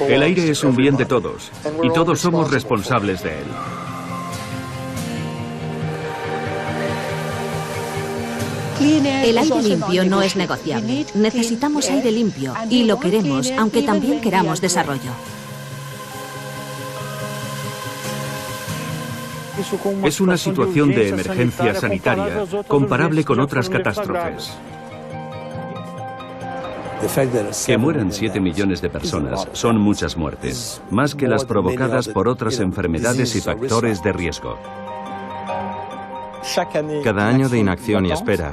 El aire es un bien de todos y todos somos responsables de él. El aire limpio no es negociable. Necesitamos aire limpio y lo queremos, aunque también queramos desarrollo. Es una situación de emergencia sanitaria comparable con otras catástrofes. Que mueran 7 millones de personas son muchas muertes, más que las provocadas por otras enfermedades y factores de riesgo. Cada año de inacción y espera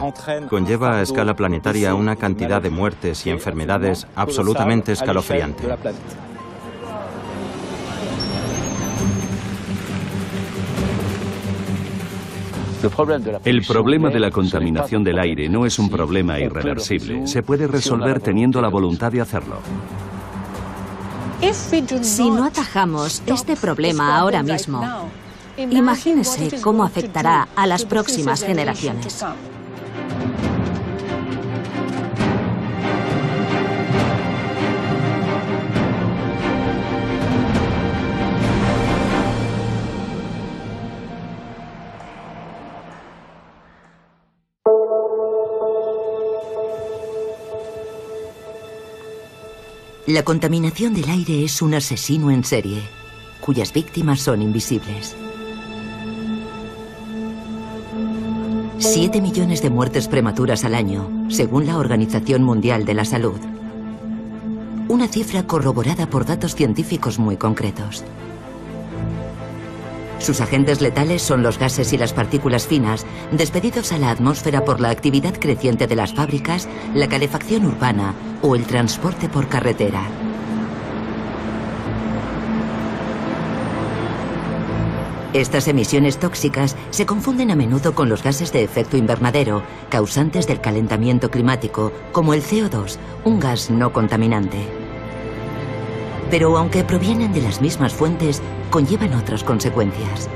conlleva a escala planetaria una cantidad de muertes y enfermedades absolutamente escalofriante. El problema de la contaminación del aire no es un problema irreversible. Se puede resolver teniendo la voluntad de hacerlo. Si no atajamos este problema ahora mismo, imagínese cómo afectará a las próximas generaciones. La contaminación del aire es un asesino en serie, cuyas víctimas son invisibles. 7 millones de muertes prematuras al año, según la Organización Mundial de la Salud. Una cifra corroborada por datos científicos muy concretos. Sus agentes letales son los gases y las partículas finas, despedidos a la atmósfera por la actividad creciente de las fábricas, la calefacción urbana o el transporte por carretera. Estas emisiones tóxicas se confunden a menudo con los gases de efecto invernadero, causantes del calentamiento climático, como el CO2, un gas no contaminante. Pero aunque provienen de las mismas fuentes, conllevan otras consecuencias.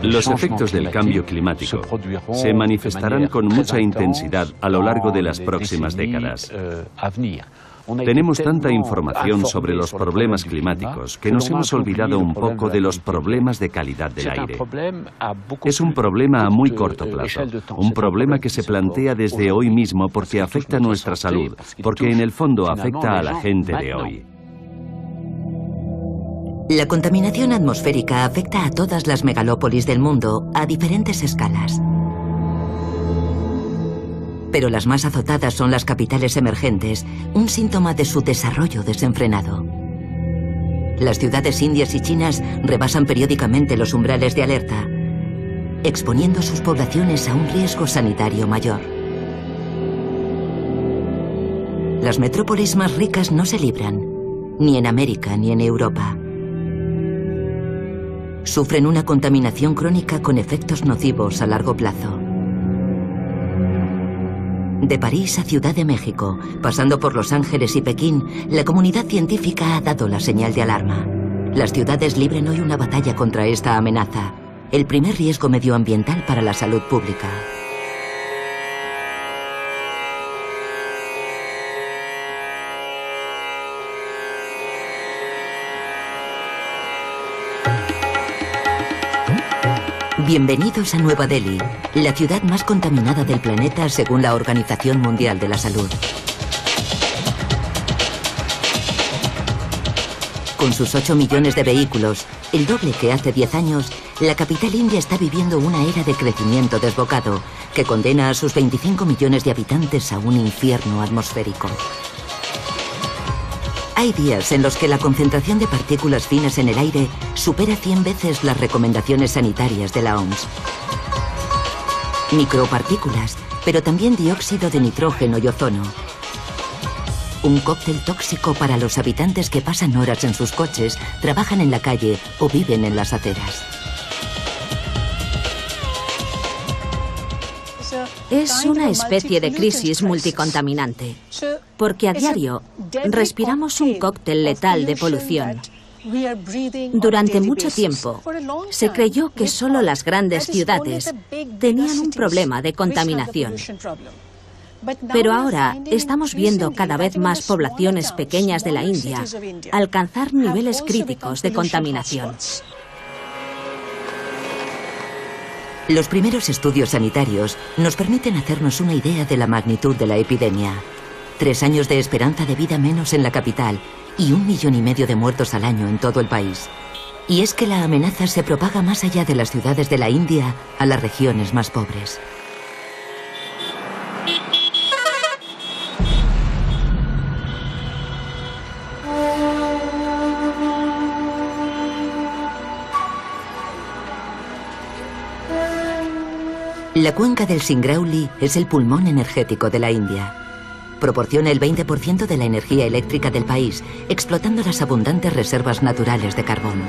Los efectos del cambio climático se manifestarán con mucha intensidad a lo largo de las próximas décadas. Tenemos tanta información sobre los problemas climáticos que nos hemos olvidado un poco de los problemas de calidad del aire. Es un problema a muy corto plazo, un problema que se plantea desde hoy mismo porque afecta a nuestra salud, porque en el fondo afecta a la gente de hoy. La contaminación atmosférica afecta a todas las megalópolis del mundo a diferentes escalas. Pero las más azotadas son las capitales emergentes, un síntoma de su desarrollo desenfrenado. Las ciudades indias y chinas rebasan periódicamente los umbrales de alerta, exponiendo sus poblaciones a un riesgo sanitario mayor. Las metrópolis más ricas no se libran, ni en América ni en Europa. Sufren una contaminación crónica con efectos nocivos a largo plazo. De París a Ciudad de México, pasando por Los Ángeles y Pekín, la comunidad científica ha dado la señal de alarma. Las ciudades libran hoy una batalla contra esta amenaza, el primer riesgo medioambiental para la salud pública. Bienvenidos a Nueva Delhi, la ciudad más contaminada del planeta según la Organización Mundial de la Salud. Con sus 8 millones de vehículos, el doble que hace 10 años, la capital india está viviendo una era de crecimiento desbocado que condena a sus 25 millones de habitantes a un infierno atmosférico. Hay días en los que la concentración de partículas finas en el aire supera 100 veces las recomendaciones sanitarias de la OMS. Micropartículas, pero también dióxido de nitrógeno y ozono. Un cóctel tóxico para los habitantes que pasan horas en sus coches, trabajan en la calle o viven en las aceras. Es una especie de crisis multicontaminante, porque a diario respiramos un cóctel letal de polución. Durante mucho tiempo se creyó que solo las grandes ciudades tenían un problema de contaminación. Pero ahora estamos viendo cada vez más poblaciones pequeñas de la India alcanzar niveles críticos de contaminación. Los primeros estudios sanitarios nos permiten hacernos una idea de la magnitud de la epidemia. 3 años de esperanza de vida menos en la capital y 1,5 millones de muertos al año en todo el país. Y es que la amenaza se propaga más allá de las ciudades de la India a las regiones más pobres. La cuenca del Singrauli es el pulmón energético de la India. Proporciona el 20% de la energía eléctrica del país, explotando las abundantes reservas naturales de carbón.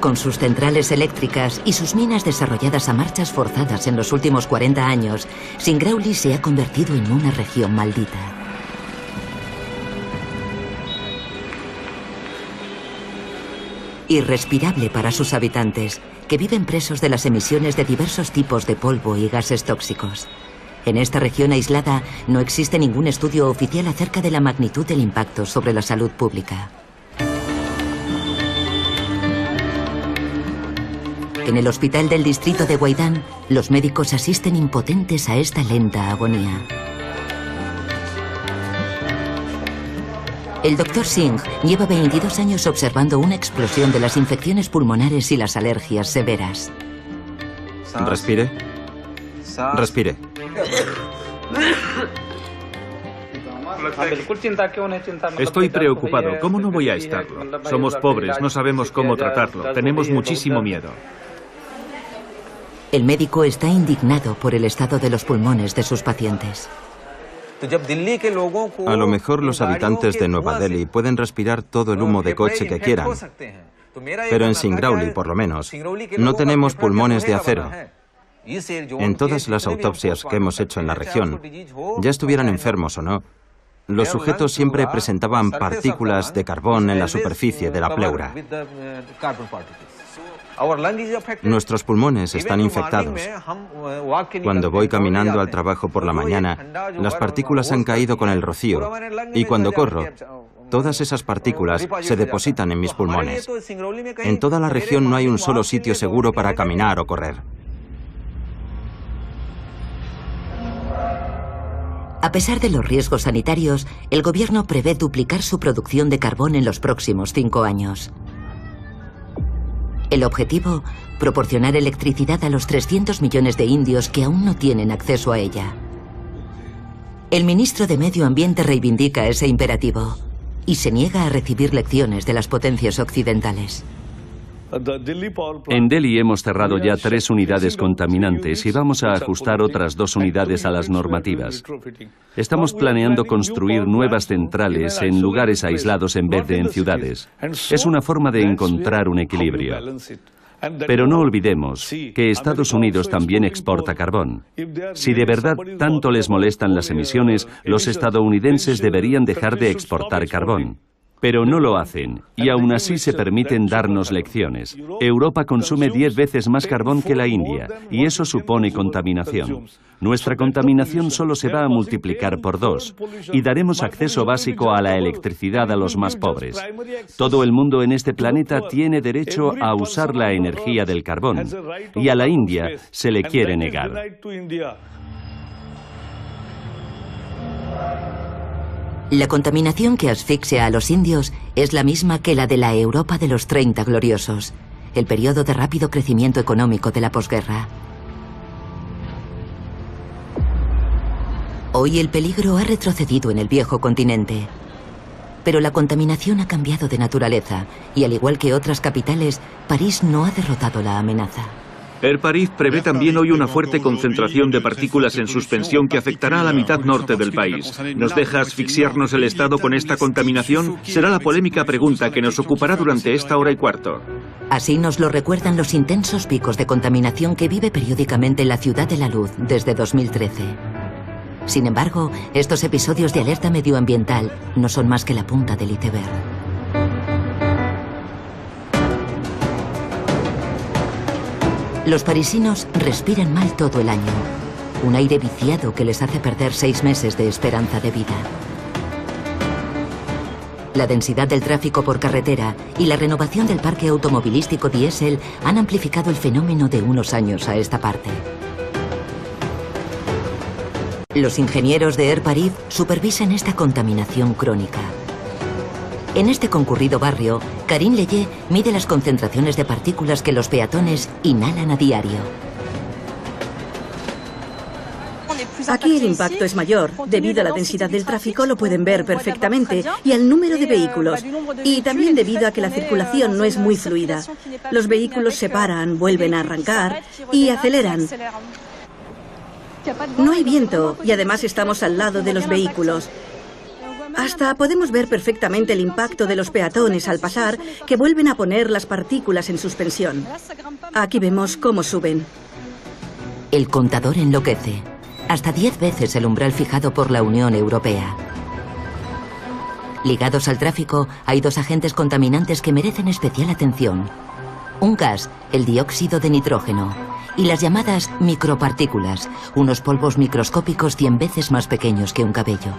Con sus centrales eléctricas y sus minas desarrolladas a marchas forzadas en los últimos 40 años, Singrauli se ha convertido en una región maldita. Irrespirable para sus habitantes, que viven presos de las emisiones de diversos tipos de polvo y gases tóxicos. En esta región aislada no existe ningún estudio oficial acerca de la magnitud del impacto sobre la salud pública. En el hospital del distrito de Guaidán, los médicos asisten impotentes a esta lenta agonía. El Dr. Singh lleva 22 años observando una explosión de las infecciones pulmonares y las alergias severas. Respire. Respire. Estoy preocupado. ¿Cómo no voy a estarlo? Somos pobres, no sabemos cómo tratarlo. Tenemos muchísimo miedo. El médico está indignado por el estado de los pulmones de sus pacientes. A lo mejor los habitantes de Nueva Delhi pueden respirar todo el humo de coche que quieran, pero en Singrauli, por lo menos, no tenemos pulmones de acero. En todas las autopsias que hemos hecho en la región, ya estuvieran enfermos o no, los sujetos siempre presentaban partículas de carbón en la superficie de la pleura. Nuestros pulmones están infectados. Cuando voy caminando al trabajo por la mañana, las partículas han caído con el rocío, y cuando corro, todas esas partículas se depositan en mis pulmones. En toda la región no hay un solo sitio seguro para caminar o correr. A pesar de los riesgos sanitarios, el gobierno prevé duplicar su producción de carbón en los próximos 5 años. El objetivo, proporcionar electricidad a los 300 millones de indios que aún no tienen acceso a ella. El ministro de Medio Ambiente reivindica ese imperativo y se niega a recibir lecciones de las potencias occidentales. En Delhi hemos cerrado ya 3 unidades contaminantes y vamos a ajustar otras 2 unidades a las normativas. Estamos planeando construir nuevas centrales en lugares aislados en vez de en ciudades. Es una forma de encontrar un equilibrio. Pero no olvidemos que Estados Unidos también exporta carbón. Si de verdad tanto les molestan las emisiones, los estadounidenses deberían dejar de exportar carbón. Pero no lo hacen, y aún así se permiten darnos lecciones. Europa consume 10 veces más carbón que la India, y eso supone contaminación. Nuestra contaminación solo se va a multiplicar por 2, y daremos acceso básico a la electricidad a los más pobres. Todo el mundo en este planeta tiene derecho a usar la energía del carbón, y a la India se le quiere negar. La contaminación que asfixia a los indios es la misma que la de la Europa de los 30 gloriosos, el periodo de rápido crecimiento económico de la posguerra. Hoy el peligro ha retrocedido en el viejo continente, pero la contaminación ha cambiado de naturaleza y, al igual que otras capitales, París no ha derrotado la amenaza. Air París prevé también hoy una fuerte concentración de partículas en suspensión que afectará a la mitad norte del país. ¿Nos deja asfixiarnos el Estado con esta contaminación? Será la polémica pregunta que nos ocupará durante esta hora y cuarto. Así nos lo recuerdan los intensos picos de contaminación que vive periódicamente la Ciudad de la Luz desde 2013. Sin embargo, estos episodios de alerta medioambiental no son más que la punta del iceberg. Los parisinos respiran mal todo el año. Un aire viciado que les hace perder 6 meses de esperanza de vida. La densidad del tráfico por carretera y la renovación del parque automovilístico diésel han amplificado el fenómeno de unos años a esta parte. Los ingenieros de Air Paris supervisan esta contaminación crónica. En este concurrido barrio, Karine Leye mide las concentraciones de partículas que los peatones inhalan a diario. Aquí el impacto es mayor. Debido a la densidad del tráfico lo pueden ver perfectamente y al número de vehículos. Y también debido a que la circulación no es muy fluida. Los vehículos se paran, vuelven a arrancar y aceleran. No hay viento y además estamos al lado de los vehículos. Hasta podemos ver perfectamente el impacto de los peatones al pasar, que vuelven a poner las partículas en suspensión. Aquí vemos cómo suben. El contador enloquece. Hasta 10 veces el umbral fijado por la Unión Europea. Ligados al tráfico, hay 2 agentes contaminantes que merecen especial atención. Un gas, el dióxido de nitrógeno, y las llamadas micropartículas, unos polvos microscópicos 100 veces más pequeños que un cabello.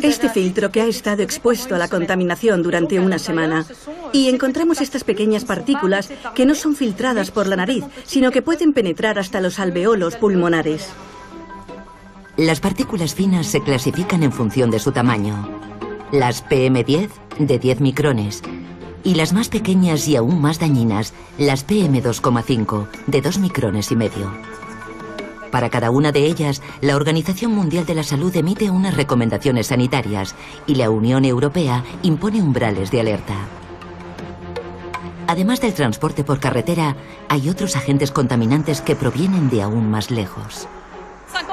Este filtro que ha estado expuesto a la contaminación durante una semana. Y encontramos estas pequeñas partículas que no son filtradas por la nariz, sino que pueden penetrar hasta los alveolos pulmonares. Las partículas finas se clasifican en función de su tamaño. Las PM10, de 10 micrones. Y las más pequeñas y aún más dañinas, las PM2,5, de 2 micrones y medio. Para cada una de ellas, la Organización Mundial de la Salud emite unas recomendaciones sanitarias y la Unión Europea impone umbrales de alerta. Además del transporte por carretera, hay otros agentes contaminantes que provienen de aún más lejos.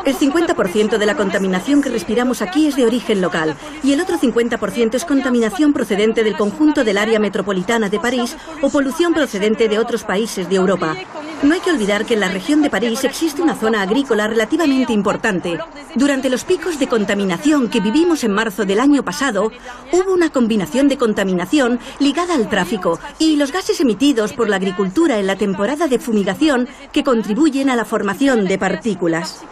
El 50% de la contaminación que respiramos aquí es de origen local y el otro 50% es contaminación procedente del conjunto del área metropolitana de París o polución procedente de otros países de Europa. No hay que olvidar que en la región de París existe una zona agrícola relativamente importante. Durante los picos de contaminación que vivimos en marzo del año pasado, hubo una combinación de contaminación ligada al tráfico y los gases emitidos por la agricultura en la temporada de fumigación que contribuyen a la formación de partículas.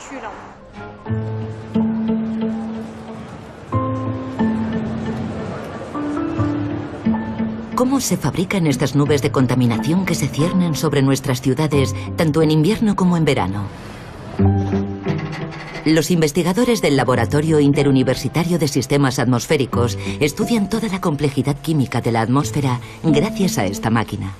¿Cómo se fabrican estas nubes de contaminación que se ciernen sobre nuestras ciudades, tanto en invierno como en verano? Los investigadores del Laboratorio Interuniversitario de Sistemas Atmosféricos estudian toda la complejidad química de la atmósfera gracias a esta máquina.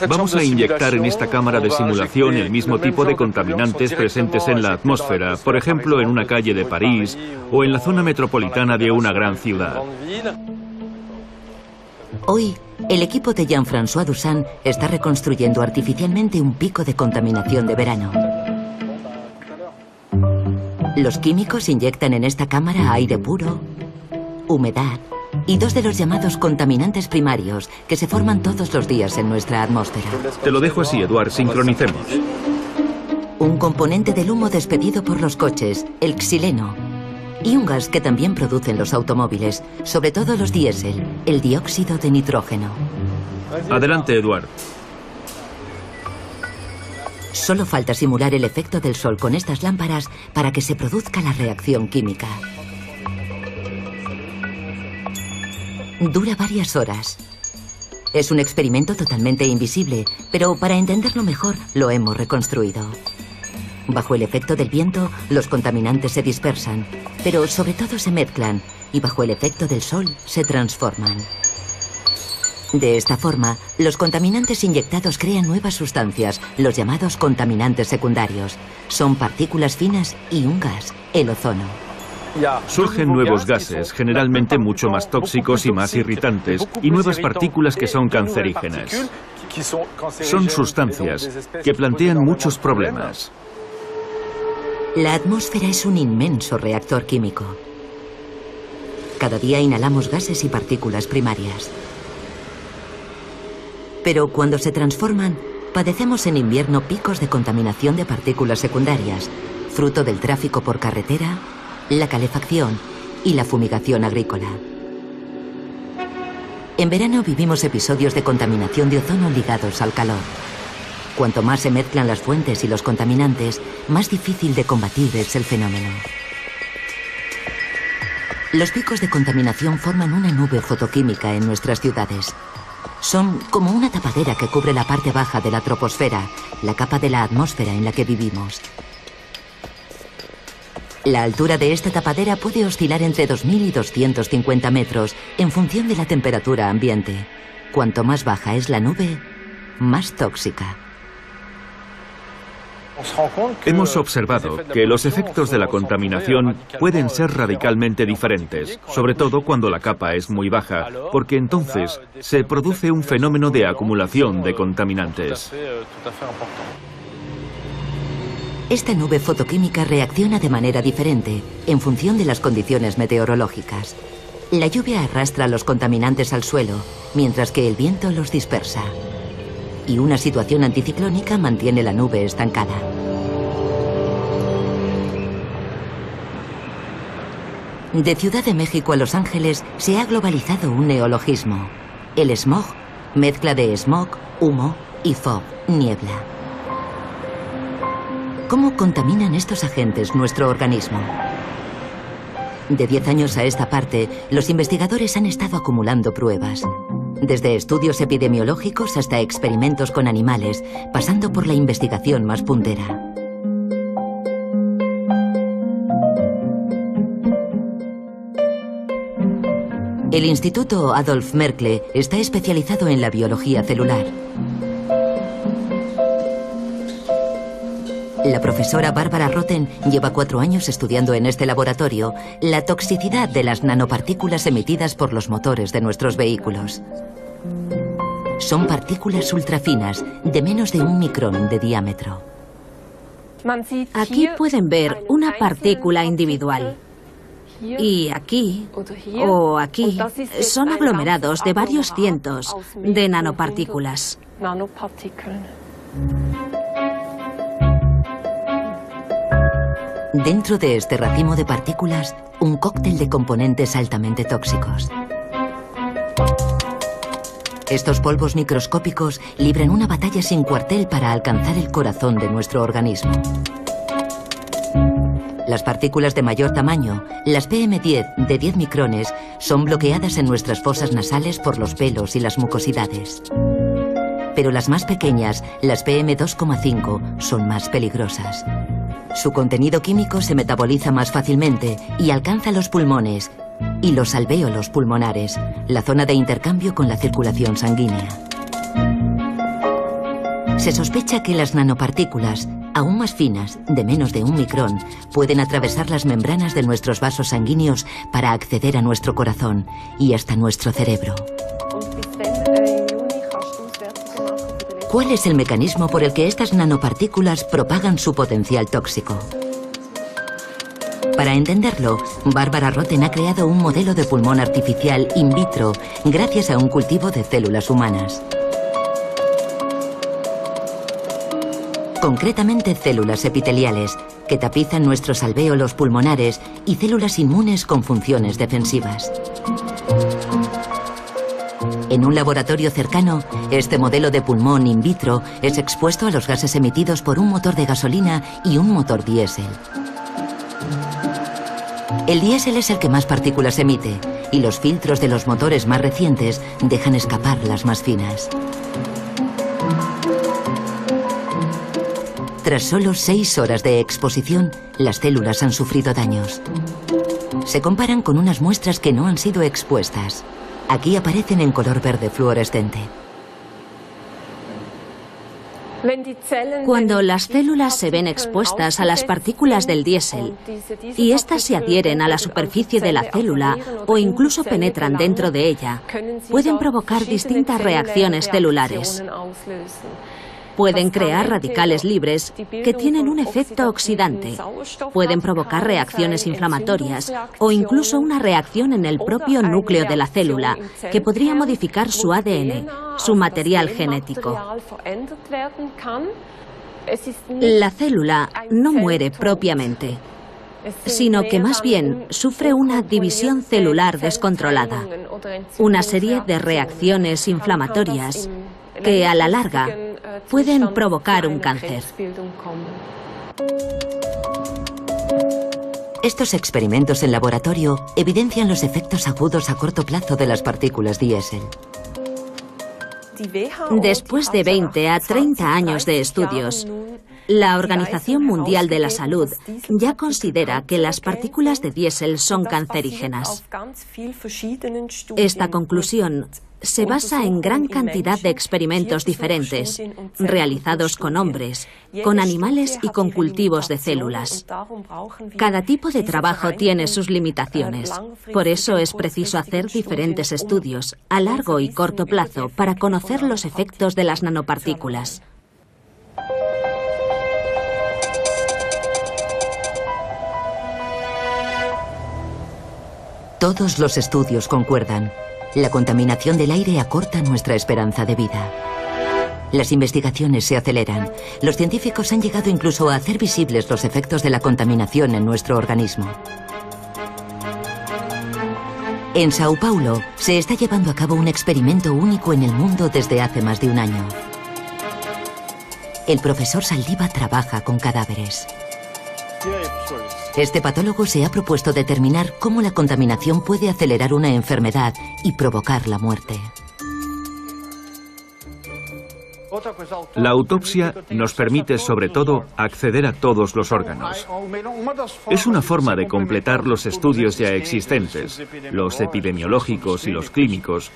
Vamos a inyectar en esta cámara de simulación el mismo tipo de contaminantes presentes en la atmósfera, por ejemplo, en una calle de París o en la zona metropolitana de una gran ciudad. Hoy, el equipo de Jean-François Dusan está reconstruyendo artificialmente un pico de contaminación de verano. Los químicos inyectan en esta cámara aire puro, humedad y 2 de los llamados contaminantes primarios que se forman todos los días en nuestra atmósfera. Te lo dejo así, Eduard, sincronicemos. Un componente del humo despedido por los coches, el xileno, y un gas que también producen los automóviles, sobre todo los diésel, el dióxido de nitrógeno. Adelante, Eduard. Solo falta simular el efecto del sol con estas lámparas para que se produzca la reacción química. Dura varias horas. Es un experimento totalmente invisible, pero para entenderlo mejor lo hemos reconstruido. Bajo el efecto del viento, los contaminantes se dispersan, pero sobre todo se mezclan y bajo el efecto del sol se transforman. De esta forma, los contaminantes inyectados crean nuevas sustancias, los llamados contaminantes secundarios. Son partículas finas y un gas, el ozono. Surgen nuevos gases, generalmente mucho más tóxicos y más irritantes, y nuevas partículas que son cancerígenas. Son sustancias que plantean muchos problemas. La atmósfera es un inmenso reactor químico. Cada día inhalamos gases y partículas primarias. Pero cuando se transforman, padecemos en invierno picos de contaminación de partículas secundarias, fruto del tráfico por carretera, la calefacción y la fumigación agrícola. En verano vivimos episodios de contaminación de ozono ligados al calor. Cuanto más se mezclan las fuentes y los contaminantes, más difícil de combatir es el fenómeno. Los picos de contaminación forman una nube fotoquímica en nuestras ciudades. Son como una tapadera que cubre la parte baja de la troposfera, la capa de la atmósfera en la que vivimos. La altura de esta tapadera puede oscilar entre 2.000 y 250 metros en función de la temperatura ambiente. Cuanto más baja es la nube, más tóxica. Hemos observado que los efectos de la contaminación pueden ser radicalmente diferentes, sobre todo cuando la capa es muy baja, porque entonces se produce un fenómeno de acumulación de contaminantes. Esta nube fotoquímica reacciona de manera diferente en función de las condiciones meteorológicas. La lluvia arrastra los contaminantes al suelo, mientras que el viento los dispersa. Y una situación anticiclónica mantiene la nube estancada. De Ciudad de México a Los Ángeles se ha globalizado un neologismo. El smog, mezcla de smog, humo y fog, niebla. ¿Cómo contaminan estos agentes nuestro organismo? De 10 años a esta parte, los investigadores han estado acumulando pruebas. Desde estudios epidemiológicos hasta experimentos con animales, pasando por la investigación más puntera. El Instituto Adolf Merkle está especializado en la biología celular. La profesora Barbara Rotten lleva 4 años estudiando en este laboratorio la toxicidad de las nanopartículas emitidas por los motores de nuestros vehículos. Son partículas ultrafinas de menos de 1 micrón de diámetro. Aquí pueden ver una partícula individual. Y aquí, o aquí, son aglomerados de varios cientos de nanopartículas. Dentro de este racimo de partículas, un cóctel de componentes altamente tóxicos. Estos polvos microscópicos libran una batalla sin cuartel para alcanzar el corazón de nuestro organismo. Las partículas de mayor tamaño, las PM10 de 10 micrones, son bloqueadas en nuestras fosas nasales por los pelos y las mucosidades. Pero las más pequeñas, las PM2,5, son más peligrosas. Su contenido químico se metaboliza más fácilmente y alcanza los pulmones y los alvéolos pulmonares, la zona de intercambio con la circulación sanguínea. Se sospecha que las nanopartículas, aún más finas, de menos de 1 micrón, pueden atravesar las membranas de nuestros vasos sanguíneos para acceder a nuestro corazón y hasta nuestro cerebro. ¿Cuál es el mecanismo por el que estas nanopartículas propagan su potencial tóxico? Para entenderlo, Barbara Rotten ha creado un modelo de pulmón artificial in vitro gracias a un cultivo de células humanas. Concretamente células epiteliales, que tapizan nuestros alvéolos pulmonares y células inmunes con funciones defensivas. En un laboratorio cercano, este modelo de pulmón in vitro es expuesto a los gases emitidos por un motor de gasolina y un motor diésel. El diésel es el que más partículas emite, y los filtros de los motores más recientes dejan escapar las más finas. Tras solo 6 horas de exposición, las células han sufrido daños. Se comparan con unas muestras que no han sido expuestas. Aquí aparecen en color verde fluorescente. Cuando las células se ven expuestas a las partículas del diésel y éstas se adhieren a la superficie de la célula o incluso penetran dentro de ella, pueden provocar distintas reacciones celulares. Pueden crear radicales libres que tienen un efecto oxidante. Pueden provocar reacciones inflamatorias o incluso una reacción en el propio núcleo de la célula que podría modificar su ADN, su material genético. La célula no muere propiamente. sino que más bien sufre una división celular descontrolada, una serie de reacciones inflamatorias que a la larga pueden provocar un cáncer. Estos experimentos en laboratorio evidencian los efectos agudos a corto plazo de las partículas diésel. Después de 20 a 30 años de estudios, la Organización Mundial de la Salud ya considera que las partículas de diésel son cancerígenas. Esta conclusión se basa en gran cantidad de experimentos diferentes, realizados con hombres, con animales y con cultivos de células. Cada tipo de trabajo tiene sus limitaciones. Por eso es preciso hacer diferentes estudios a largo y corto plazo para conocer los efectos de las nanopartículas. Todos los estudios concuerdan. La contaminación del aire acorta nuestra esperanza de vida. Las investigaciones se aceleran. Los científicos han llegado incluso a hacer visibles los efectos de la contaminación en nuestro organismo. En Sao Paulo se está llevando a cabo un experimento único en el mundo desde hace más de un año. El profesor Saldiva trabaja con cadáveres. Este patólogo se ha propuesto determinar cómo la contaminación puede acelerar una enfermedad y provocar la muerte. La autopsia nos permite, sobre todo, acceder a todos los órganos. Es una forma de completar los estudios ya existentes, los epidemiológicos y los clínicos,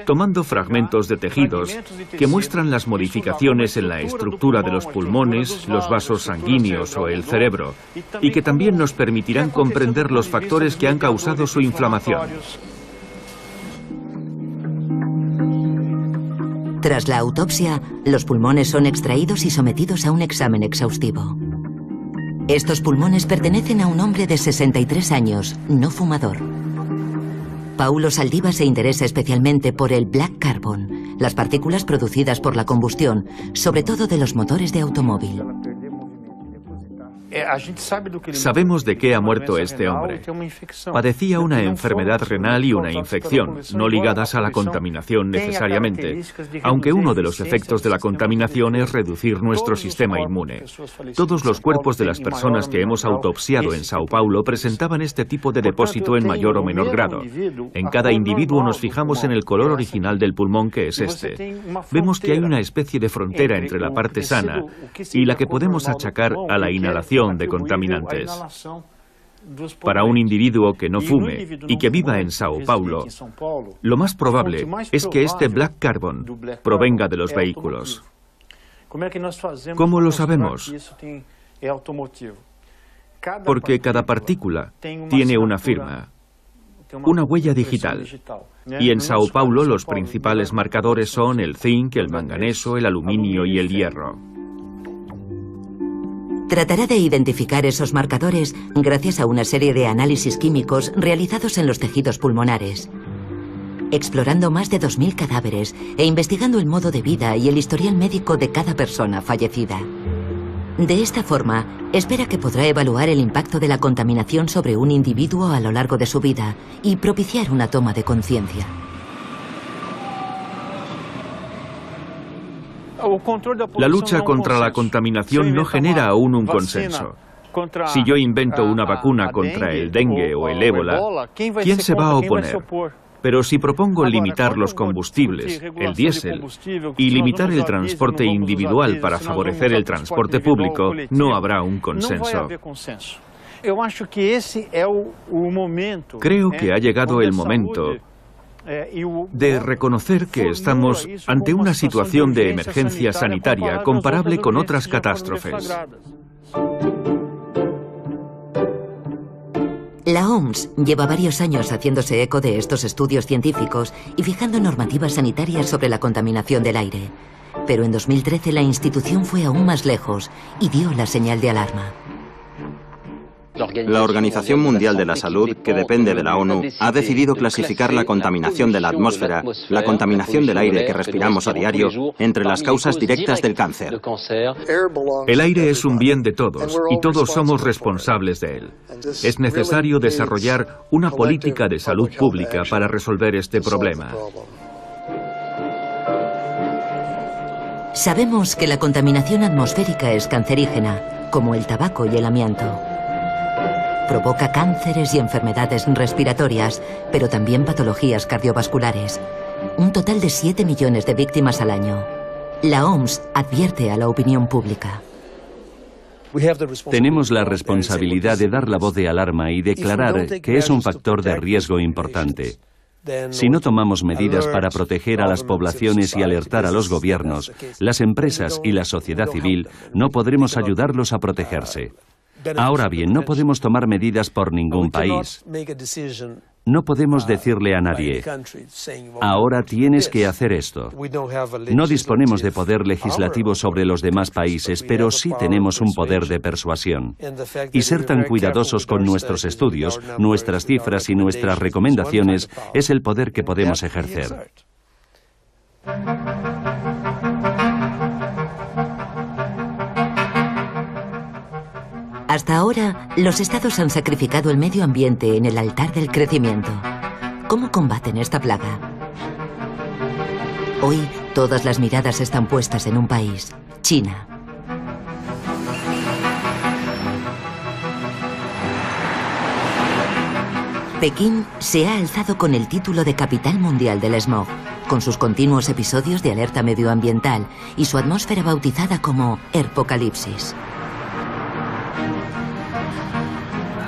tomando fragmentos de tejidos que muestran las modificaciones en la estructura de los pulmones, los vasos sanguíneos o el cerebro, y que también nos permitirán comprender los factores que han causado su inflamación. Tras la autopsia, los pulmones son extraídos y sometidos a un examen exhaustivo. Estos pulmones pertenecen a un hombre de 63 años, no fumador. Paulo Saldiva se interesa especialmente por el black carbon, las partículas producidas por la combustión, sobre todo de los motores de automóvil. Sabemos de qué ha muerto este hombre. Padecía una enfermedad renal y una infección, no ligadas a la contaminación necesariamente, aunque uno de los efectos de la contaminación es reducir nuestro sistema inmune. Todos los cuerpos de las personas que hemos autopsiado en Sao Paulo presentaban este tipo de depósito en mayor o menor grado. En cada individuo nos fijamos en el color original del pulmón, que es este. Vemos que hay una especie de frontera entre la parte sana y la que podemos achacar a la inhalación de contaminantes. Para un individuo que no fume y que viva en Sao Paulo, lo más probable es que este black carbon provenga de los vehículos. ¿Cómo lo sabemos? Porque cada partícula tiene una firma, una huella digital. Y en Sao Paulo los principales marcadores son el zinc, el manganeso, el aluminio y el hierro. Tratará de identificar esos marcadores gracias a una serie de análisis químicos realizados en los tejidos pulmonares. Explorando más de 2000 cadáveres e investigando el modo de vida y el historial médico de cada persona fallecida. De esta forma, espera que podrá evaluar el impacto de la contaminación sobre un individuo a lo largo de su vida y propiciar una toma de conciencia. La lucha contra la contaminación no genera aún un consenso. Si yo invento una vacuna contra el dengue o el ébola, ¿quién se va a oponer? Pero si propongo limitar los combustibles, el diésel, y limitar el transporte individual para favorecer el transporte público, no habrá un consenso. Creo que ha llegado el momento de reconocer que estamos ante una situación de emergencia sanitaria comparable con otras catástrofes. La OMS lleva varios años haciéndose eco de estos estudios científicos y fijando normativas sanitarias sobre la contaminación del aire. Pero en 2013 la institución fue aún más lejos y dio la señal de alarma. La Organización Mundial de la Salud, que depende de la ONU, ha decidido clasificar la contaminación de la atmósfera, la contaminación del aire que respiramos a diario, entre las causas directas del cáncer. El aire es un bien de todos y todos somos responsables de él. Es necesario desarrollar una política de salud pública para resolver este problema. Sabemos que la contaminación atmosférica es cancerígena, como el tabaco y el amianto. Provoca cánceres y enfermedades respiratorias, pero también patologías cardiovasculares. Un total de 7 millones de víctimas al año. La OMS advierte a la opinión pública. Tenemos la responsabilidad de dar la voz de alarma y declarar que es un factor de riesgo importante. Si no tomamos medidas para proteger a las poblaciones y alertar a los gobiernos, las empresas y la sociedad civil, no podremos ayudarlos a protegerse. Ahora bien, no podemos tomar medidas por ningún país. No podemos decirle a nadie, ahora tienes que hacer esto. No disponemos de poder legislativo sobre los demás países, pero sí tenemos un poder de persuasión. Y ser tan cuidadosos con nuestros estudios, nuestras cifras y nuestras recomendaciones es el poder que podemos ejercer. Hasta ahora, los estados han sacrificado el medio ambiente en el altar del crecimiento. ¿Cómo combaten esta plaga? Hoy, todas las miradas están puestas en un país, China. Pekín se ha alzado con el título de capital mundial del smog, con sus continuos episodios de alerta medioambiental y su atmósfera bautizada como Herpocalipsis.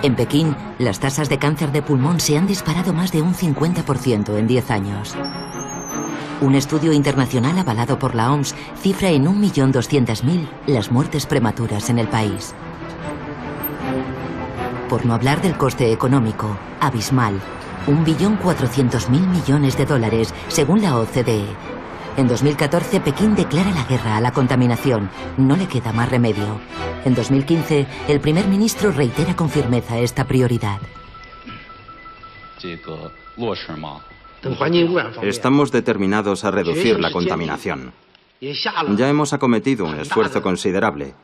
En Pekín, las tasas de cáncer de pulmón se han disparado más de un 50% en 10 años. Un estudio internacional avalado por la OMS cifra en 1.200.000 las muertes prematuras en el país. Por no hablar del coste económico, abismal, 1.400.000 millones de dólares, según la OCDE. En 2014, Pekín declara la guerra a la contaminación. No le queda más remedio. En 2015, el primer ministro reitera con firmeza esta prioridad. Estamos determinados a reducir la contaminación. Ya hemos acometido un esfuerzo considerable,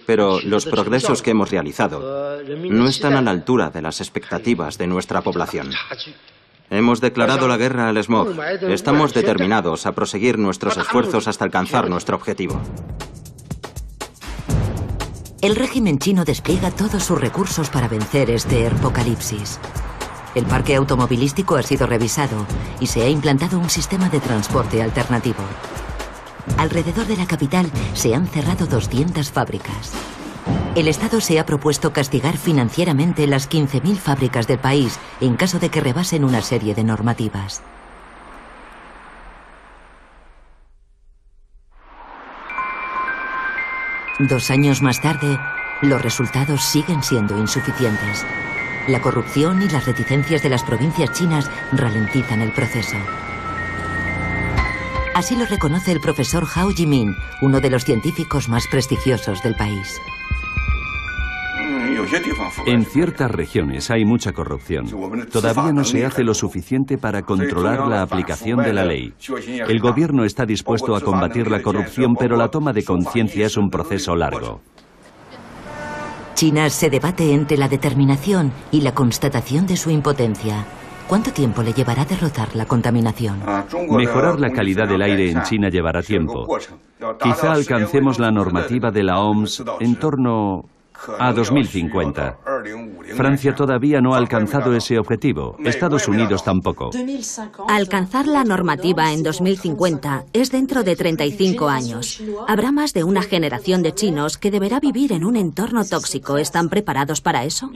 pero los progresos que hemos realizado no están a la altura de las expectativas de nuestra población. Hemos declarado la guerra al smog. Estamos determinados a proseguir nuestros esfuerzos hasta alcanzar nuestro objetivo. El régimen chino despliega todos sus recursos para vencer este apocalipsis. El parque automovilístico ha sido revisado y se ha implantado un sistema de transporte alternativo. Alrededor de la capital se han cerrado 200 fábricas. El Estado se ha propuesto castigar financieramente las 15.000 fábricas del país en caso de que rebasen una serie de normativas. Dos años más tarde, los resultados siguen siendo insuficientes. La corrupción y las reticencias de las provincias chinas ralentizan el proceso. Así lo reconoce el profesor Hao Jimin, uno de los científicos más prestigiosos del país. En ciertas regiones hay mucha corrupción. Todavía no se hace lo suficiente para controlar la aplicación de la ley. El gobierno está dispuesto a combatir la corrupción, pero la toma de conciencia es un proceso largo. China se debate entre la determinación y la constatación de su impotencia. ¿Cuánto tiempo le llevará derrotar la contaminación? Mejorar la calidad del aire en China llevará tiempo. Quizá alcancemos la normativa de la OMS en torno a 2050. Francia todavía no ha alcanzado ese objetivo. Estados Unidos tampoco. Alcanzar la normativa en 2050 es dentro de 35 años. Habrá más de una generación de chinos que deberá vivir en un entorno tóxico. ¿Están preparados para eso?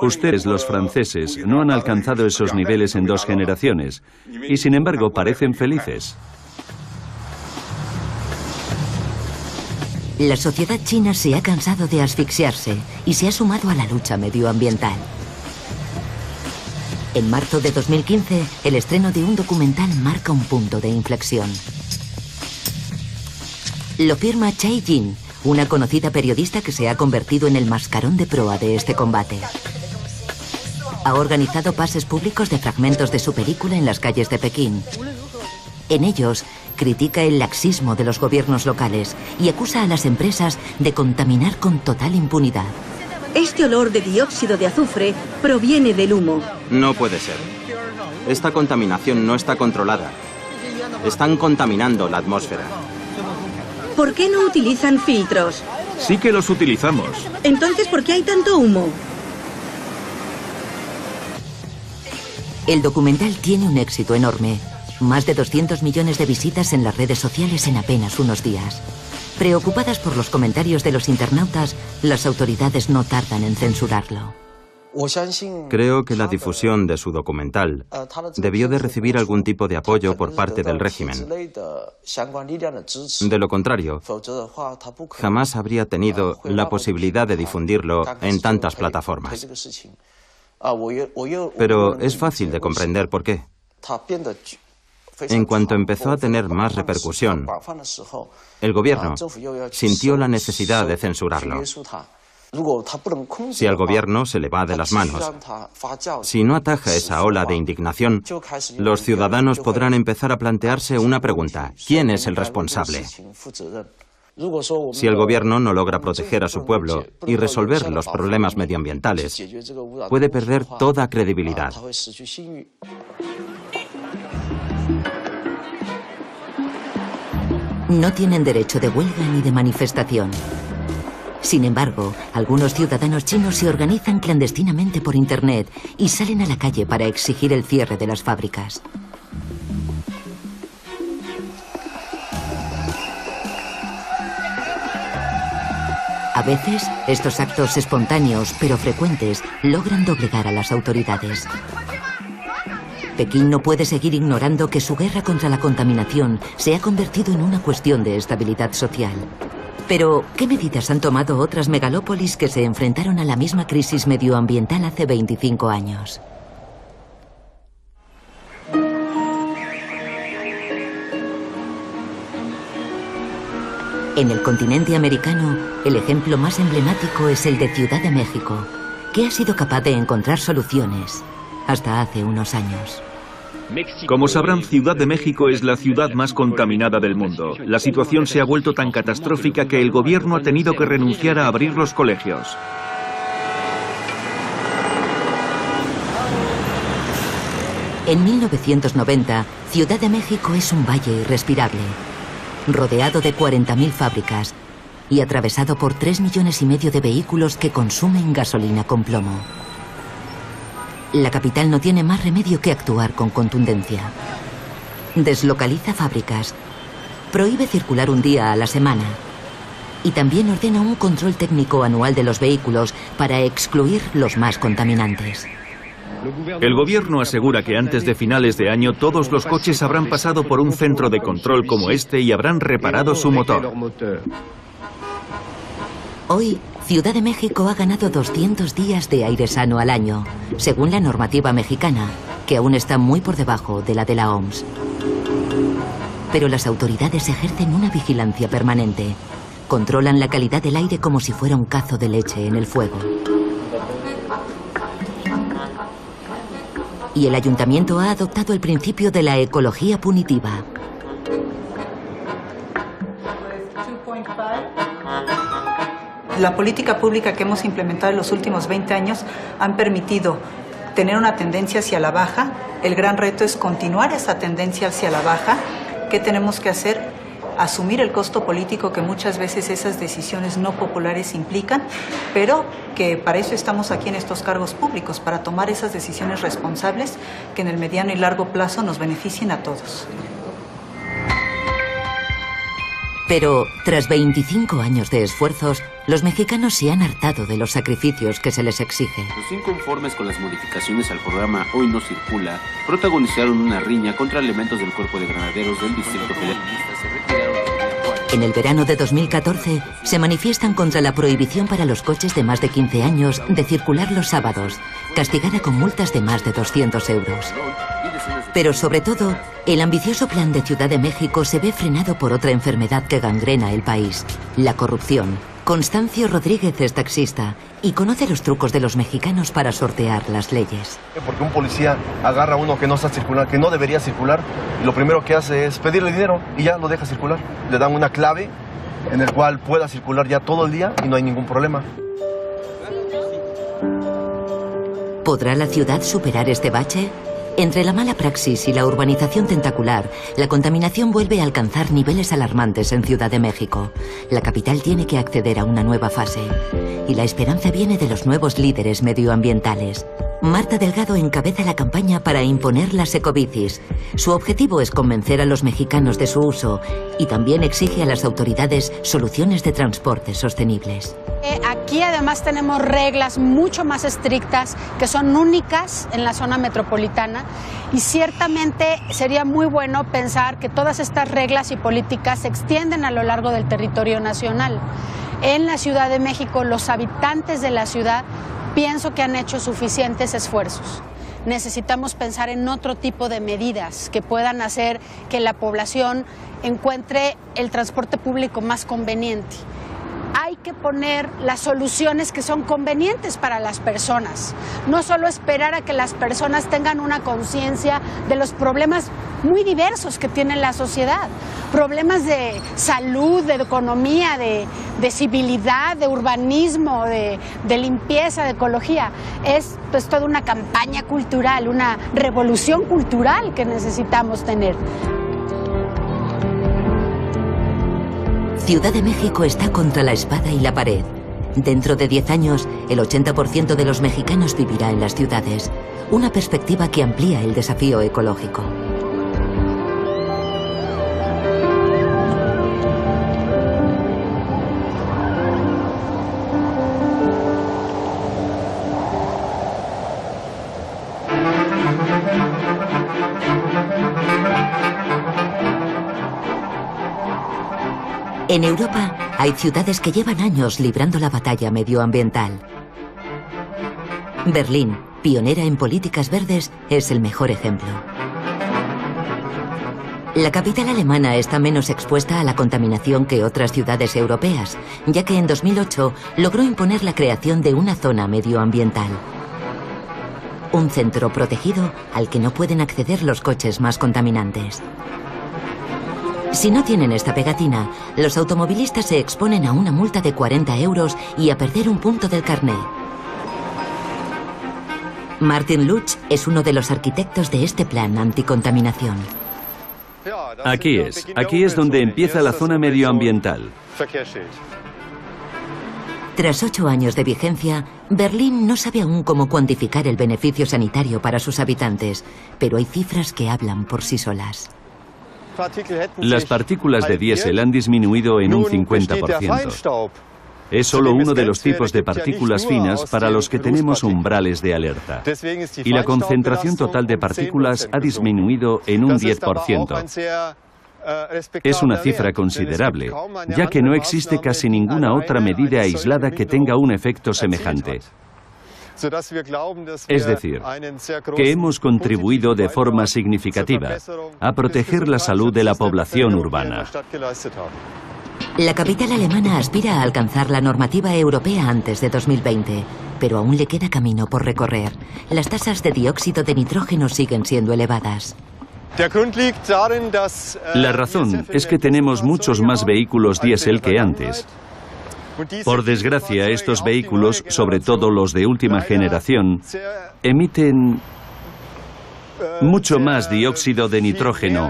Ustedes, los franceses, no han alcanzado esos niveles en 2 generaciones. Y sin embargo, parecen felices. La sociedad china se ha cansado de asfixiarse y se ha sumado a la lucha medioambiental. En marzo de 2015, el estreno de un documental marca un punto de inflexión. Lo firma Chai Jin, una conocida periodista que se ha convertido en el mascarón de proa de este combate. Ha organizado pases públicos de fragmentos de su película en las calles de Pekín. En ellos, critica el laxismo de los gobiernos locales y acusa a las empresas de contaminar con total impunidad. Este olor de dióxido de azufre proviene del humo. No puede ser. Esta contaminación no está controlada. Están contaminando la atmósfera. ¿Por qué no utilizan filtros? Sí que los utilizamos. Entonces, ¿por qué hay tanto humo? El documental tiene un éxito enorme. Más de 200 millones de visitas en las redes sociales en apenas unos días. Preocupadas por los comentarios de los internautas, las autoridades no tardan en censurarlo. Creo que la difusión de su documental debió de recibir algún tipo de apoyo por parte del régimen. De lo contrario, jamás habría tenido la posibilidad de difundirlo en tantas plataformas. Pero es fácil de comprender por qué. En cuanto empezó a tener más repercusión, el gobierno sintió la necesidad de censurarlo. Si al gobierno se le va de las manos, si no ataja esa ola de indignación, los ciudadanos podrán empezar a plantearse una pregunta: ¿quién es el responsable? Si el gobierno no logra proteger a su pueblo y resolver los problemas medioambientales, puede perder toda credibilidad. No tienen derecho de huelga ni de manifestación. Sin embargo, algunos ciudadanos chinos se organizan clandestinamente por Internet y salen a la calle para exigir el cierre de las fábricas. A veces, estos actos espontáneos, pero frecuentes, logran doblegar a las autoridades. Pekín no puede seguir ignorando que su guerra contra la contaminación se ha convertido en una cuestión de estabilidad social. Pero, ¿qué medidas han tomado otras megalópolis que se enfrentaron a la misma crisis medioambiental hace 25 años? En el continente americano, el ejemplo más emblemático es el de Ciudad de México, que ha sido capaz de encontrar soluciones hasta hace unos años. Como sabrán, Ciudad de México es la ciudad más contaminada del mundo. La situación se ha vuelto tan catastrófica que el gobierno ha tenido que renunciar a abrir los colegios. En 1990, Ciudad de México es un valle irrespirable, rodeado de 40.000 fábricas y atravesado por 3,5 millones de vehículos que consumen gasolina con plomo. La capital no tiene más remedio que actuar con contundencia. Deslocaliza fábricas, prohíbe circular un día a la semana y también ordena un control técnico anual de los vehículos para excluir los más contaminantes. El gobierno asegura que antes de finales de año todos los coches habrán pasado por un centro de control como este y habrán reparado su motor. Hoy, Ciudad de México ha ganado 200 días de aire sano al año, según la normativa mexicana, que aún está muy por debajo de la de la OMS. Pero las autoridades ejercen una vigilancia permanente. Controlan la calidad del aire como si fuera un cazo de leche en el fuego. Y el ayuntamiento ha adoptado el principio de la ecología punitiva. La política pública que hemos implementado en los últimos 20 años han permitido tener una tendencia hacia la baja. El gran reto es continuar esa tendencia hacia la baja. ¿Qué tenemos que hacer? Asumir el costo político que muchas veces esas decisiones no populares implican, pero que para eso estamos aquí en estos cargos públicos, para tomar esas decisiones responsables que en el mediano y largo plazo nos beneficien a todos. Pero, tras 25 años de esfuerzos, los mexicanos se han hartado de los sacrificios que se les exige. Los inconformes con las modificaciones al programa Hoy No Circula protagonizaron una riña contra elementos del Cuerpo de Granaderos del Distrito Federal. En el verano de 2014, se manifiestan contra la prohibición para los coches de más de 15 años de circular los sábados, castigada con multas de más de 200 euros. Pero sobre todo, el ambicioso plan de Ciudad de México se ve frenado por otra enfermedad que gangrena el país, la corrupción. Constancio Rodríguez es taxista y conoce los trucos de los mexicanos para sortear las leyes. Porque un policía agarra a uno que no está circulando, que no debería circular, y lo primero que hace es pedirle dinero y ya lo deja circular. Le dan una clave en el cual pueda circular ya todo el día y no hay ningún problema. ¿Podrá la ciudad superar este bache? Entre la mala praxis y la urbanización tentacular, la contaminación vuelve a alcanzar niveles alarmantes en Ciudad de México. La capital tiene que acceder a una nueva fase. Y la esperanza viene de los nuevos líderes medioambientales. Marta Delgado encabeza la campaña para imponer las ecobicis. Su objetivo es convencer a los mexicanos de su uso y también exige a las autoridades soluciones de transporte sostenibles. Aquí además tenemos reglas mucho más estrictas que son únicas en la zona metropolitana y ciertamente sería muy bueno pensar que todas estas reglas y políticas se extienden a lo largo del territorio nacional. En la Ciudad de México, los habitantes de la ciudad pienso que han hecho suficientes esfuerzos. Necesitamos pensar en otro tipo de medidas que puedan hacer que la población encuentre el transporte público más conveniente. Hay que poner las soluciones que son convenientes para las personas. No solo esperar a que las personas tengan una conciencia de los problemas muy diversos que tiene la sociedad. Problemas de salud, de economía, de civilidad, de urbanismo, de limpieza, de ecología. Es pues toda una campaña cultural, una revolución cultural que necesitamos tener. Ciudad de México está contra la espada y la pared. Dentro de 10 años, el 80% de los mexicanos vivirá en las ciudades. Una perspectiva que amplía el desafío ecológico. En Europa hay ciudades que llevan años librando la batalla medioambiental. Berlín, pionera en políticas verdes, es el mejor ejemplo. La capital alemana está menos expuesta a la contaminación que otras ciudades europeas, ya que en 2008 logró imponer la creación de una zona medioambiental. Un centro protegido al que no pueden acceder los coches más contaminantes. Si no tienen esta pegatina, los automovilistas se exponen a una multa de 40 euros y a perder un punto del carné. Martin Lutz es uno de los arquitectos de este plan anticontaminación. Aquí es donde empieza la zona medioambiental. Tras 8 años de vigencia, Berlín no sabe aún cómo cuantificar el beneficio sanitario para sus habitantes, pero hay cifras que hablan por sí solas. Las partículas de diésel han disminuido en un 50%. Es solo uno de los tipos de partículas finas para los que tenemos umbrales de alerta. Y la concentración total de partículas ha disminuido en un 10%. Es una cifra considerable, ya que no existe casi ninguna otra medida aislada que tenga un efecto semejante. Es decir, que hemos contribuido de forma significativa a proteger la salud de la población urbana. La capital alemana aspira a alcanzar la normativa europea antes de 2020, pero aún le queda camino por recorrer. Las tasas de dióxido de nitrógeno siguen siendo elevadas. La razón es que tenemos muchos más vehículos diésel que antes. Por desgracia, estos vehículos, sobre todo los de última generación, emiten mucho más dióxido de nitrógeno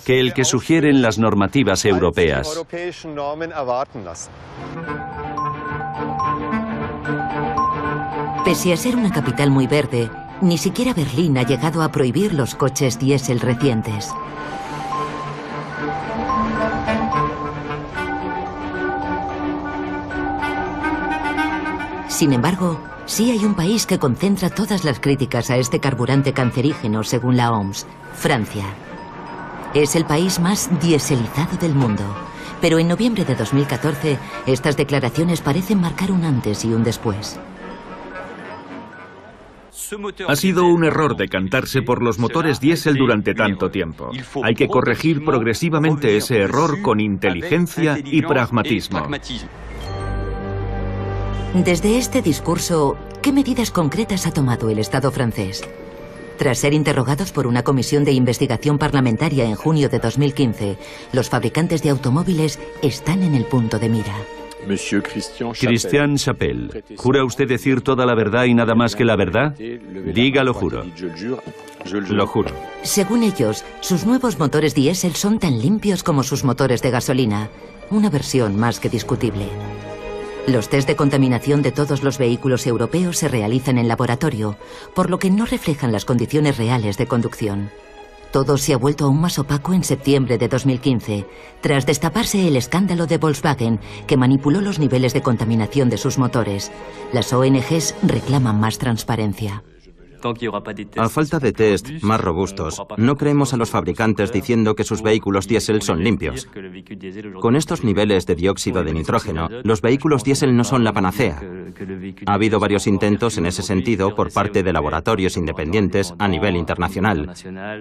que el que sugieren las normativas europeas. Pese a ser una capital muy verde, ni siquiera Berlín ha llegado a prohibir los coches diésel recientes. Sin embargo, sí hay un país que concentra todas las críticas a este carburante cancerígeno según la OMS, Francia. Es el país más dieselizado del mundo, pero en noviembre de 2014 estas declaraciones parecen marcar un antes y un después. Ha sido un error decantarse por los motores diésel durante tanto tiempo. Hay que corregir progresivamente ese error con inteligencia y pragmatismo. Desde este discurso, ¿qué medidas concretas ha tomado el Estado francés? Tras ser interrogados por una comisión de investigación parlamentaria en junio de 2015, los fabricantes de automóviles están en el punto de mira. Christian Chapelle, ¿jura usted decir toda la verdad y nada más que la verdad? Diga, lo juro. Lo juro. Según ellos, sus nuevos motores diésel son tan limpios como sus motores de gasolina, una versión más que discutible. Los test de contaminación de todos los vehículos europeos se realizan en laboratorio, por lo que no reflejan las condiciones reales de conducción. Todo se ha vuelto aún más opaco en septiembre de 2015, tras destaparse el escándalo de Volkswagen, que manipuló los niveles de contaminación de sus motores. Las ONGs reclaman más transparencia. A falta de test más robustos, no creemos a los fabricantes diciendo que sus vehículos diésel son limpios. Con estos niveles de dióxido de nitrógeno, los vehículos diésel no son la panacea. Ha habido varios intentos en ese sentido por parte de laboratorios independientes a nivel internacional.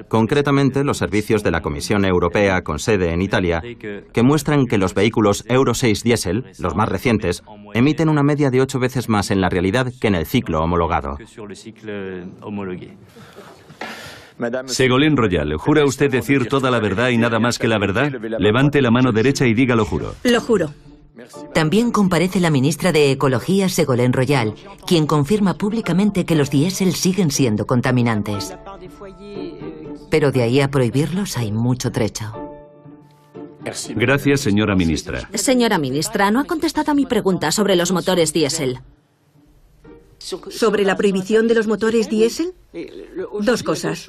Concretamente, los servicios de la Comisión Europea con sede en Italia, que muestran que los vehículos Euro 6 diésel, los más recientes, emiten una media de 8 veces más en la realidad que en el ciclo homologado. Ségolène Royal, ¿jura usted decir toda la verdad y nada más que la verdad? Levante la mano derecha y diga, lo juro. Lo juro. También comparece la ministra de Ecología, Ségolène Royal, quien confirma públicamente que los diésel siguen siendo contaminantes. Pero de ahí a prohibirlos hay mucho trecho. Gracias, señora ministra. Señora ministra, no ha contestado a mi pregunta sobre los motores diésel. ¿Sobre la prohibición de los motores diésel? Dos cosas.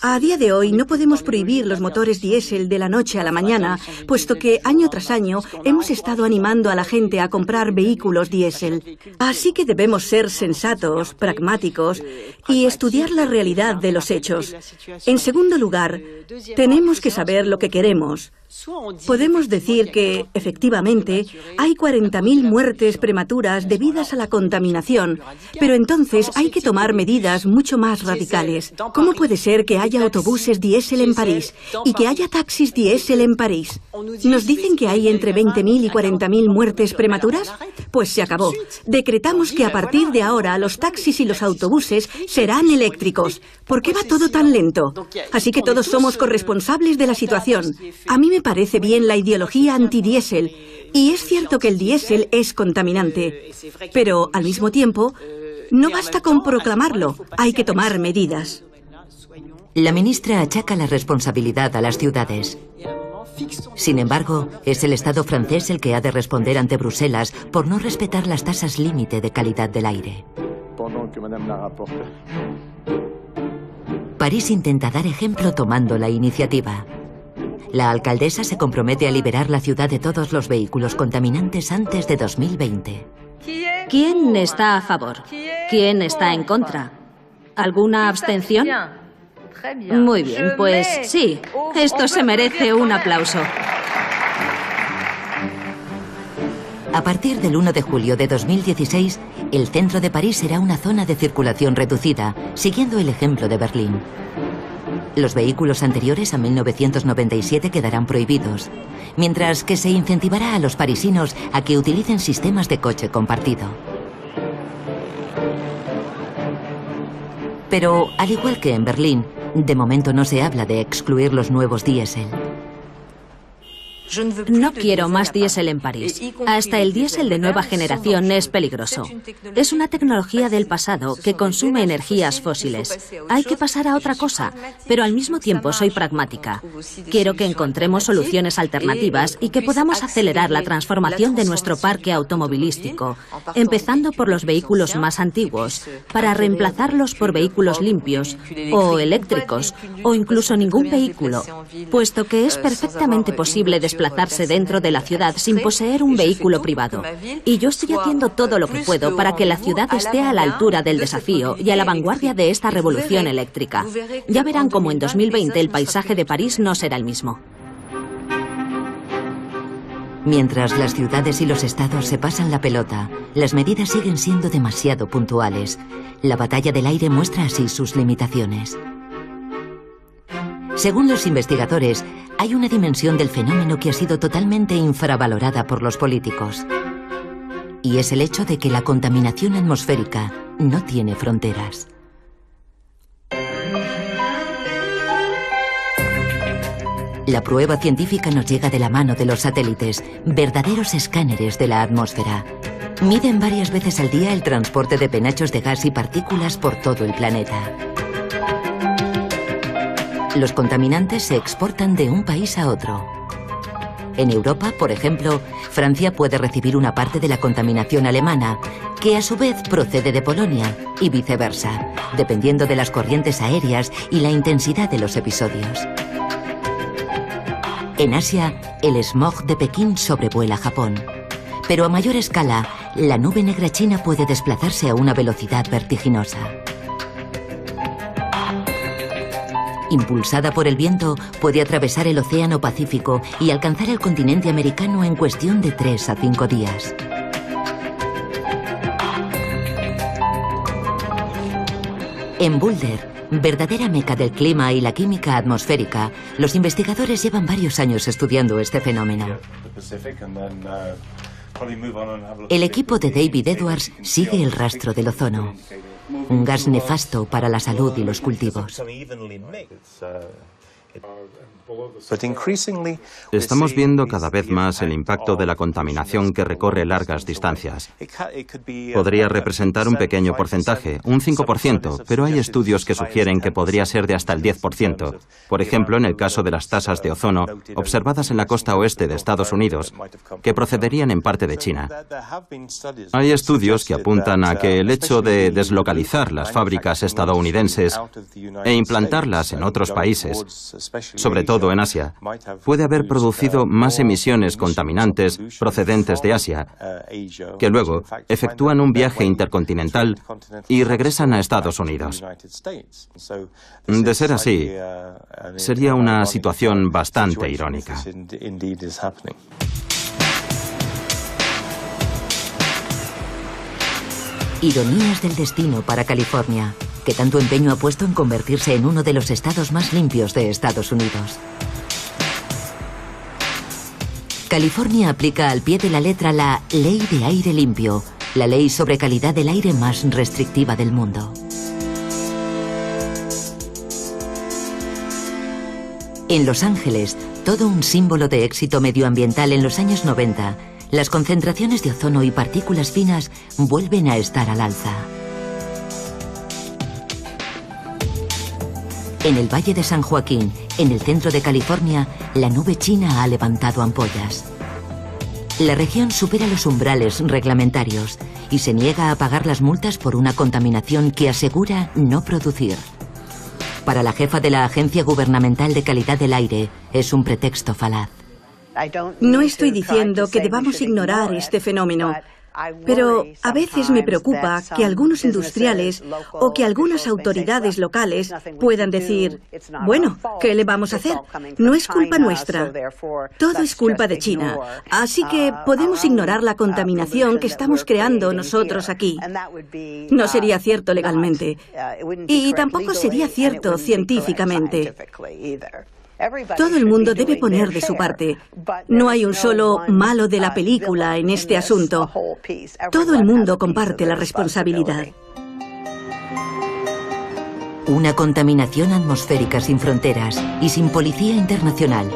A día de hoy no podemos prohibir los motores diésel de la noche a la mañana, puesto que año tras año hemos estado animando a la gente a comprar vehículos diésel. Así que debemos ser sensatos, pragmáticos y estudiar la realidad de los hechos. En segundo lugar, tenemos que saber lo que queremos. Podemos decir que, efectivamente, hay 40.000 muertes prematuras debidas a la contaminación, pero entonces hay que tomar medidas mucho más radicales. ¿Cómo puede ser que haya autobuses diésel en París y que haya taxis diésel en París? ¿Nos dicen que hay entre 20.000 y 40.000 muertes prematuras? Pues se acabó. Decretamos que a partir de ahora los taxis y los autobuses serán eléctricos. ¿Por qué va todo tan lento? Así que todos somos corresponsables de la situación. A mí me parece bien la ideología antidiésel, y es cierto que el diésel es contaminante, pero al mismo tiempo no basta con proclamarlo, hay que tomar medidas. La ministra achaca la responsabilidad a las ciudades. Sin embargo, es el Estado francés el que ha de responder ante Bruselas por no respetar las tasas límite de calidad del aire. París intenta dar ejemplo tomando la iniciativa. La alcaldesa se compromete a liberar la ciudad de todos los vehículos contaminantes antes de 2020. ¿Quién está a favor? ¿Quién está en contra? ¿Alguna abstención? Muy bien, pues sí, esto se merece un aplauso. A partir del 1 de julio de 2016, el centro de París será una zona de circulación reducida, siguiendo el ejemplo de Berlín. Los vehículos anteriores a 1997 quedarán prohibidos, mientras que se incentivará a los parisinos a que utilicen sistemas de coche compartido. Pero, al igual que en Berlín, de momento no se habla de excluir los nuevos diésel. No quiero más diésel en París. Hasta el diésel de nueva generación es peligroso. Es una tecnología del pasado que consume energías fósiles. Hay que pasar a otra cosa, pero al mismo tiempo soy pragmática. Quiero que encontremos soluciones alternativas y que podamos acelerar la transformación de nuestro parque automovilístico, empezando por los vehículos más antiguos, para reemplazarlos por vehículos limpios, o eléctricos, o incluso ningún vehículo, puesto que es perfectamente posible desplazarse dentro de la ciudad sin poseer un vehículo privado. Y yo estoy haciendo todo lo que puedo para que la ciudad esté a la altura del desafío y a la vanguardia de esta revolución eléctrica. Ya verán cómo en 2020 el paisaje de París no será el mismo. Mientras las ciudades y los estados se pasan la pelota, las medidas siguen siendo demasiado puntuales. La batalla del aire muestra así sus limitaciones. Según los investigadores, hay una dimensión del fenómeno que ha sido totalmente infravalorada por los políticos. Y es el hecho de que la contaminación atmosférica no tiene fronteras. La prueba científica nos llega de la mano de los satélites, verdaderos escáneres de la atmósfera. Miden varias veces al día el transporte de penachos de gas y partículas por todo el planeta. Los contaminantes se exportan de un país a otro. En Europa, por ejemplo, Francia puede recibir una parte de la contaminación alemana, que a su vez procede de Polonia, y viceversa, dependiendo de las corrientes aéreas y la intensidad de los episodios. En Asia, el smog de Pekín sobrevuela Japón. Pero a mayor escala, la nube negra china puede desplazarse a una velocidad vertiginosa. Impulsada por el viento, puede atravesar el Océano Pacífico y alcanzar el continente americano en cuestión de 3 a 5 días. En Boulder, verdadera meca del clima y la química atmosférica, los investigadores llevan varios años estudiando este fenómeno. El equipo de David Edwards sigue el rastro del ozono, un gas nefasto para la salud y los cultivos. Estamos viendo cada vez más el impacto de la contaminación que recorre largas distancias. Podría representar un pequeño porcentaje, un 5%, pero hay estudios que sugieren que podría ser de hasta el 10%. Por ejemplo, en el caso de las tasas de ozono observadas en la costa oeste de Estados Unidos, que procederían en parte de China. Hay estudios que apuntan a que el hecho de deslocalizar las fábricas estadounidenses e implantarlas en otros países, sobre todo en Asia, puede haber producido más emisiones contaminantes procedentes de Asia, que luego efectúan un viaje intercontinental y regresan a Estados Unidos. De ser así, sería una situación bastante irónica. Ironías del destino para California, que tanto empeño ha puesto en convertirse en uno de los estados más limpios de Estados Unidos. California aplica al pie de la letra la Ley de Aire Limpio, la ley sobre calidad del aire más restrictiva del mundo. En Los Ángeles, todo un símbolo de éxito medioambiental en los años 90, las concentraciones de ozono y partículas finas vuelven a estar al alza. En el Valle de San Joaquín, en el centro de California, la nube china ha levantado ampollas. La región supera los umbrales reglamentarios y se niega a pagar las multas por una contaminación que asegura no producir. Para la jefa de la Agencia Gubernamental de Calidad del Aire, es un pretexto falaz. No estoy diciendo que debamos ignorar este fenómeno, pero a veces me preocupa que algunos industriales o que algunas autoridades locales puedan decir, bueno, ¿qué le vamos a hacer? No es culpa nuestra, todo es culpa de China, así que podemos ignorar la contaminación que estamos creando nosotros aquí. No sería cierto legalmente y tampoco sería cierto científicamente. Todo el mundo debe poner de su parte. No hay un solo malo de la película en este asunto. Todo el mundo comparte la responsabilidad. Una contaminación atmosférica sin fronteras y sin policía internacional.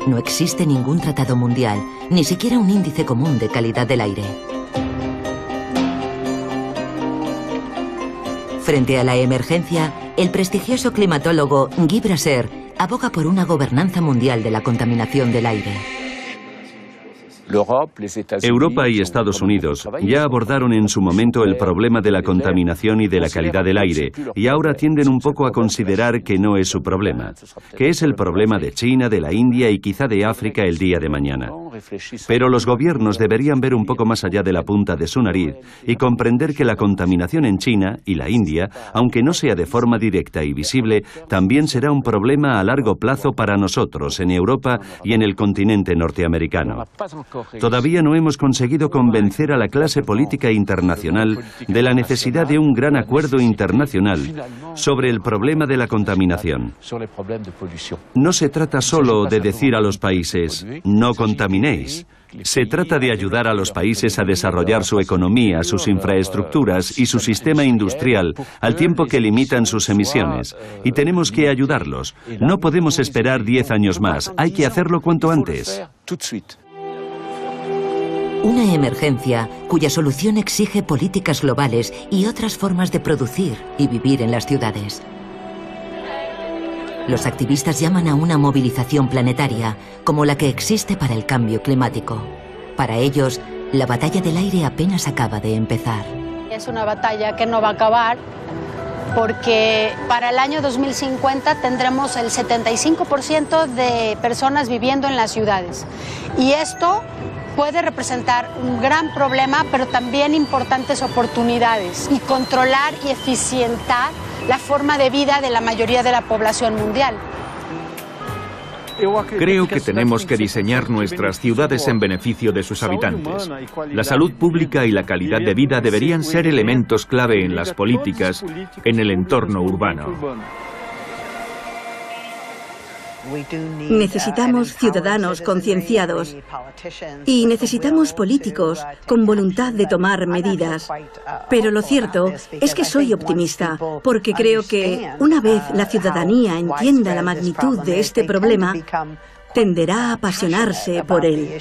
No existe ningún tratado mundial, ni siquiera un índice común de calidad del aire. Frente a la emergencia, el prestigioso climatólogo Guy Brasser aboga por una gobernanza mundial de la contaminación del aire. Europa y Estados Unidos ya abordaron en su momento el problema de la contaminación y de la calidad del aire, y ahora tienden un poco a considerar que no es su problema, que es el problema de China, de la India y quizá de África el día de mañana. Pero los gobiernos deberían ver un poco más allá de la punta de su nariz y comprender que la contaminación en China y la India, aunque no sea de forma directa y visible, también será un problema a largo plazo para nosotros en Europa y en el continente norteamericano. Todavía no hemos conseguido convencer a la clase política internacional de la necesidad de un gran acuerdo internacional sobre el problema de la contaminación. No se trata solo de decir a los países, no contaminéis. Se trata de ayudar a los países a desarrollar su economía, sus infraestructuras y su sistema industrial, al tiempo que limitan sus emisiones. Y tenemos que ayudarlos. No podemos esperar 10 años más. Hay que hacerlo cuanto antes. Una emergencia cuya solución exige políticas globales y otras formas de producir y vivir en las ciudades. Los activistas llaman a una movilización planetaria, como la que existe para el cambio climático. Para ellos, la batalla del aire apenas acaba de empezar. Es una batalla que no va a acabar porque para el año 2050 tendremos el 75% de personas viviendo en las ciudades. Y esto puede representar un gran problema, pero también importantes oportunidades y controlar y eficientar la forma de vida de la mayoría de la población mundial. Creo que tenemos que diseñar nuestras ciudades en beneficio de sus habitantes. La salud pública y la calidad de vida deberían ser elementos clave en las políticas en el entorno urbano. Necesitamos ciudadanos concienciados y necesitamos políticos con voluntad de tomar medidas. Pero lo cierto es que soy optimista, porque creo que una vez la ciudadanía entienda la magnitud de este problema, tenderá a apasionarse por él.